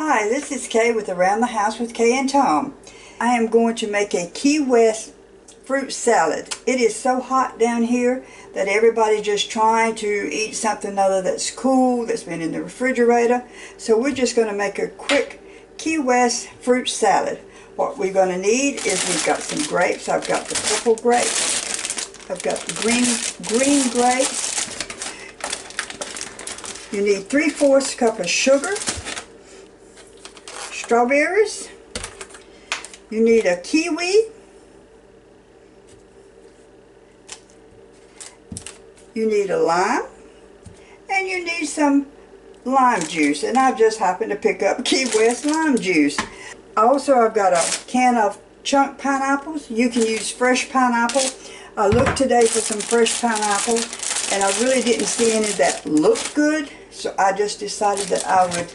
Hi, this is Kay with Around the House with Kay and Tom. I am going to make a Key West fruit salad. It is so hot down here that everybody's just trying to eat something other that's cool, that's been in the refrigerator. So we're just going to make a quick Key West fruit salad. What we're going to need is we've got some grapes. I've got the purple grapes. I've got the green grapes. You need 3/4 cup of sugar. Strawberries, you need a kiwi, you need a lime, and you need some lime juice. And I've just happened to pick up Key West lime juice. Also, I've got a can of chunk pineapples. You can use fresh pineapple. I looked today for some fresh pineapple, and I really didn't see any that looked good, so I just decided that I would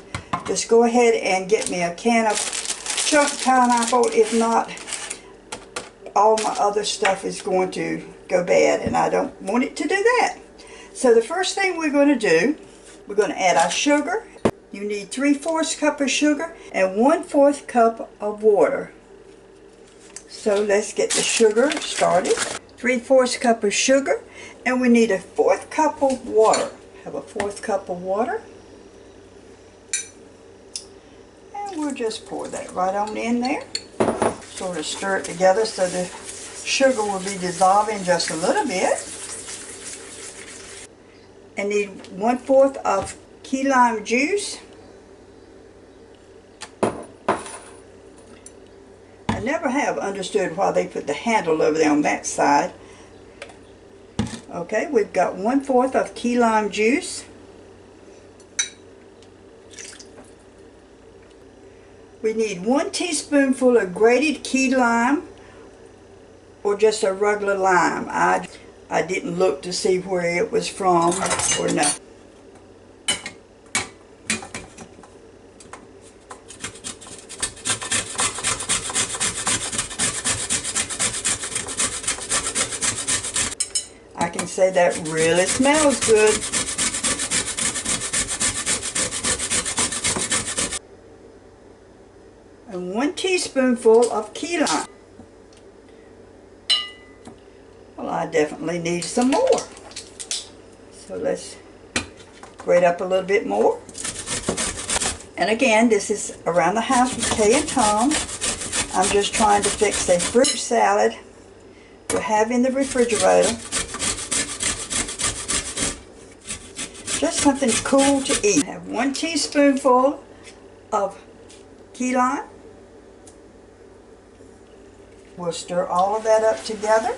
just go ahead and get me a can of chunk pineapple. If not, all my other stuff is going to go bad, and I don't want it to do that. So the first thing we're going to do, we're going to add our sugar. You need 3/4 cup of sugar and 1/4 cup of water. So let's get the sugar started. 3/4 cup of sugar, and we need a 1/4 cup of water. Have a 1/4 cup of water. We'll just pour that right on in there. Sort of stir it together so the sugar will be dissolving just a little bit. And need 1/4 of key lime juice. I never have understood why they put the handle over there on that side. Okay, we've got 1/4 of key lime juice. We need 1 teaspoonful of grated key lime, or just a regular lime. I didn't look to see where it was from or no. I can say that really smells good. And 1 teaspoonful of key lime. Well, I definitely need some more. So let's grate up a little bit more. And again, this is Around the House with Kay and Tom. I'm just trying to fix a fruit salad to have in the refrigerator. Just something cool to eat. I have 1 teaspoonful of key lime. We'll stir all of that up together.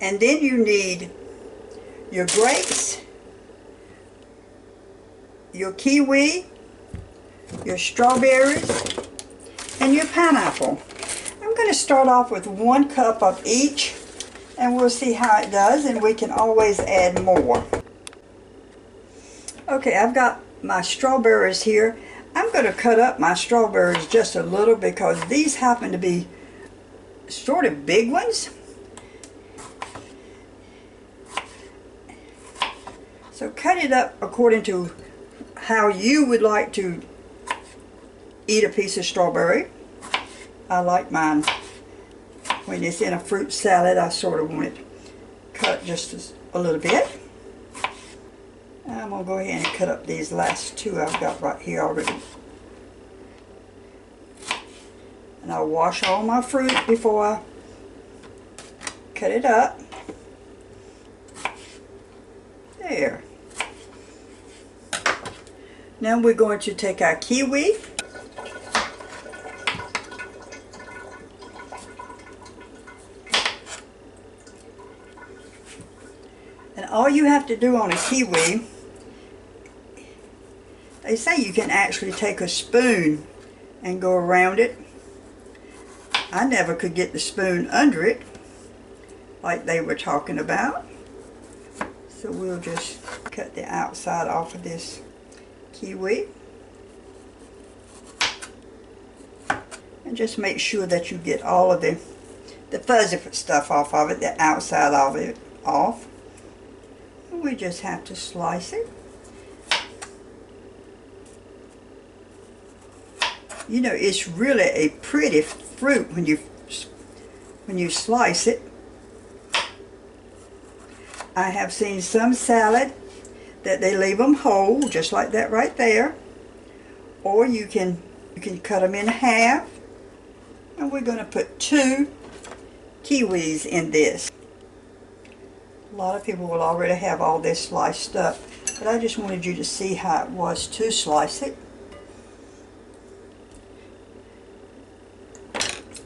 And then you need your grapes, your kiwi, your strawberries, and your pineapple. I'm going to start off with 1 cup of each, and we'll see how it does, and we can always add more. Okay, I've got my strawberries here. I'm going to cut up my strawberries just a little because these happen to be sort of big ones. So cut it up according to how you would like to eat a piece of strawberry. I like mine, when it's in a fruit salad, I sort of want it cut just a little bit. I'm going to go ahead and cut up these last 2 I've got right here already. And I'll wash all my fruit before I cut it up. There. Now we're going to take our kiwi. And all you have to do on a kiwi, they say you can actually take a spoon and go around it. I never could get the spoon under it like they were talking about. So we'll just cut the outside off of this kiwi. And just make sure that you get all of the fuzzy stuff off of it, the outside of it off. And we just have to slice it. You know, it's really a pretty fruit when you slice it. I have seen some salad that they leave them whole, just like that right there. Or you can cut them in half. And we're going to put 2 kiwis in this. A lot of people will already have all this sliced up, but I just wanted you to see how it was to slice it.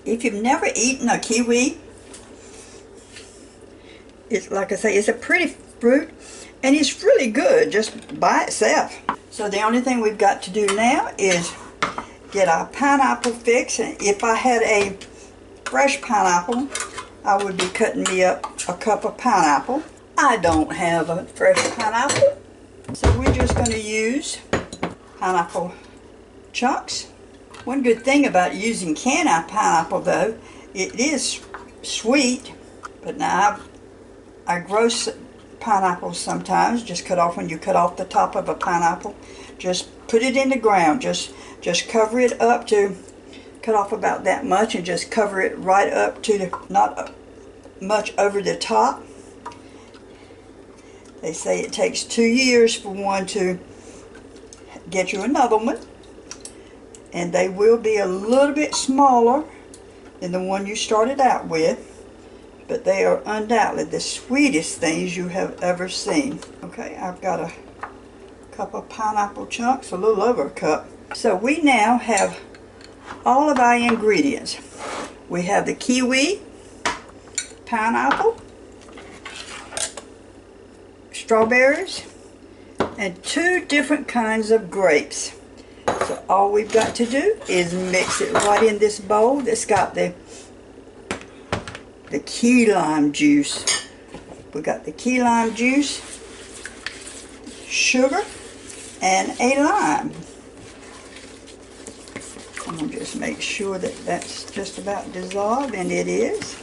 If you've never eaten a kiwi, it's like I say, it's a pretty fruit, and it's really good just by itself. So the only thing we've got to do now is get our pineapple fix. And if I had a fresh pineapple, I would be cutting me up a cup of pineapple. I don't have a fresh pineapple, so we're just going to use pineapple chunks. One good thing about using canned pineapple, though, it is sweet. But now I grow pineapples sometimes, just cut off when you cut off the top of a pineapple. Just put it in the ground, just cover it up to, cut off about that much and just cover it right up to the, not much over the top. They say it takes 2 years for one to get you another one, and they will be a little bit smaller than the one you started out with, but they are undoubtedly the sweetest things you have ever seen. Okay, I've got a cup of pineapple chunks, a little over a cup. So we now have all of our ingredients. We have the kiwi, pineapple, strawberries, and 2 different kinds of grapes. So all we've got to do is mix it right in this bowl that's got the key lime juice. We got the key lime juice, sugar, and a lime. I'm going to just make sure that that's just about dissolved, and it is.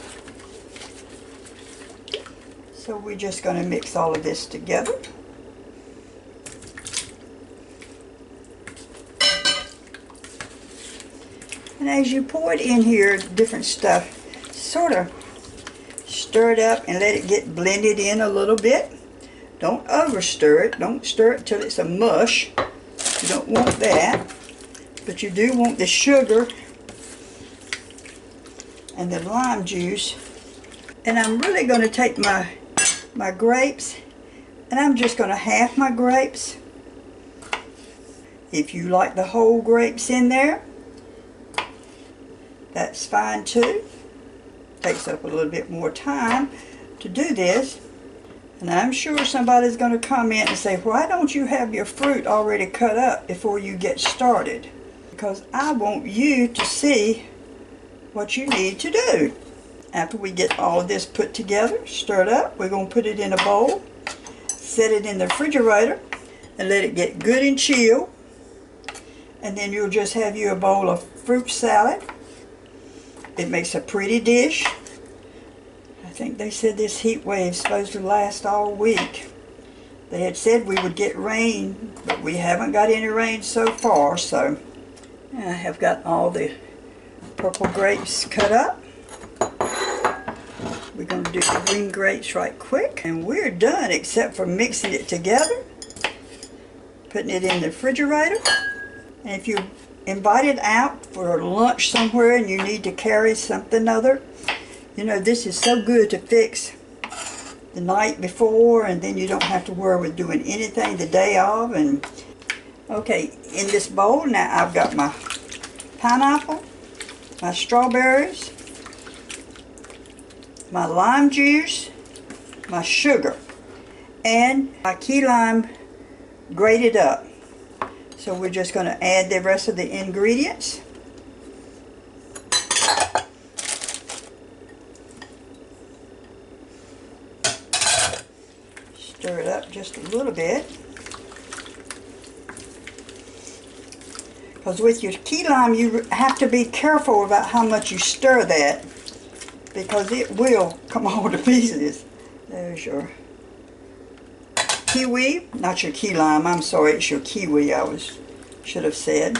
So we're just going to mix all of this together. And as you pour it in here, different stuff, sort of stir it up and let it get blended in a little bit. Don't over stir it. Don't stir it till it's a mush. You don't want that. But you do want the sugar and the lime juice. And I'm really going to take my grapes, and I'm just going to half my grapes. If you like the whole grapes in there, that's fine too. Takes up a little bit more time to do this, and I'm sure somebody's going to comment and say, why don't you have your fruit already cut up before you get started? Because I want you to see what you need to do. After we get all of this put together, stirred up, we're going to put it in a bowl, set it in the refrigerator, and let it get good and chill. And then you'll just have you a bowl of fruit salad. It makes a pretty dish. I think they said this heat wave is supposed to last all week. They had said we would get rain, but we haven't got any rain so far. So I have got all the purple grapes cut up. We're going to do the green grapes right quick, and we're done except for mixing it together, putting it in the refrigerator. And if you're invited out for lunch somewhere and you need to carry something other, you know, this is so good to fix the night before, and then you don't have to worry with doing anything the day of. And okay, in this bowl now I've got my pineapple, my strawberries, my lime juice, my sugar, and my key lime grated up. So we're just going to add the rest of the ingredients. Stir it up just a little bit. Because with your key lime, you have to be careful about how much you stir that, because it will come all to pieces. There's your kiwi, not your key lime, I'm sorry, it's your kiwi, should have said.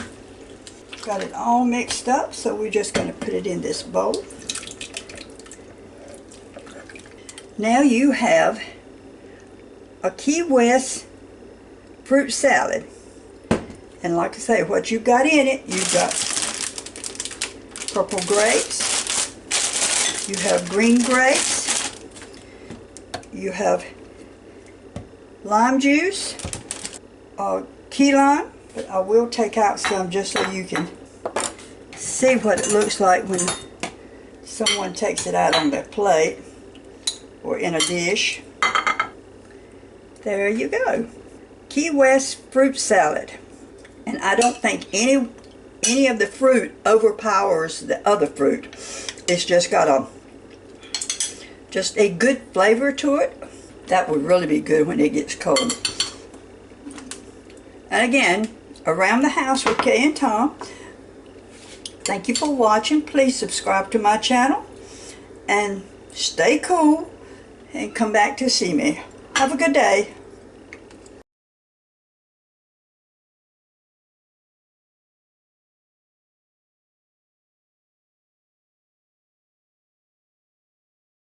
Got it all mixed up, so we're just going to put it in this bowl. Now you have a Key West fruit salad. And like I say, what you've got in it, you've got purple grapes, you have green grapes, you have lime juice, key lime, but I will take out some just so you can see what it looks like when someone takes it out on their plate or in a dish. There you go. Key West fruit salad. And I don't think any of the fruit overpowers the other fruit. It's just got just a good flavor to it. That would really be good when it gets cold. And again, Around the House with Kay and Tom. Thank you for watching. Please subscribe to my channel. And stay cool and come back to see me. Have a good day.